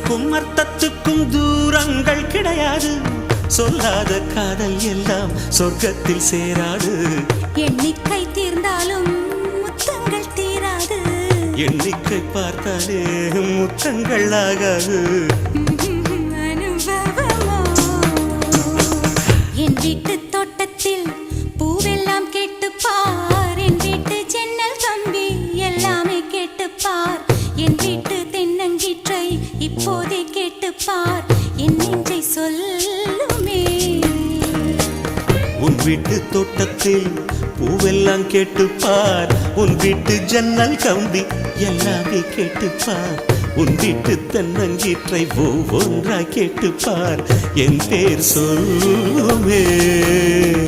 அர்த்தத்துக்கும் அர்த்தத்துக்கும் தூரங்கள் கிடையாது. சொல்லாத காதல் எல்லாம் சொர்க்கத்தில் சேராது. எண்ணிக்கை தீர்ந்தாலும் முத்தங்கள் தீராது. எண்ணிக்கை பார்த்தாலே முத்தங்கள் ஆகாது. அனுபவமோ என் வீட்டு தோட்டத்தில் பூவெல்லாம் கேட்டுப்பார். என் வீட்டு ஜன்னல் கம்பி எல்லாமே கேட்டுப்பார். என் வீட்டு தென்னங்கீற்றை இப்போதே கேட்டுப்பார். என் நெஞ்சை சொல்லுமே. உன் வீட்டு தோட்டத்தில் பூவெல்லாம் கேட்டுப்பார். உன் வீட்டு ஜன்னல் கம்பி எல்லாமே கேட்டுப்பார். உன் வீட்டு தென்னங்கீற்றை ஒவ்வொன்றா கேட்டுப்பார். என் பேர் சொல்லுமே.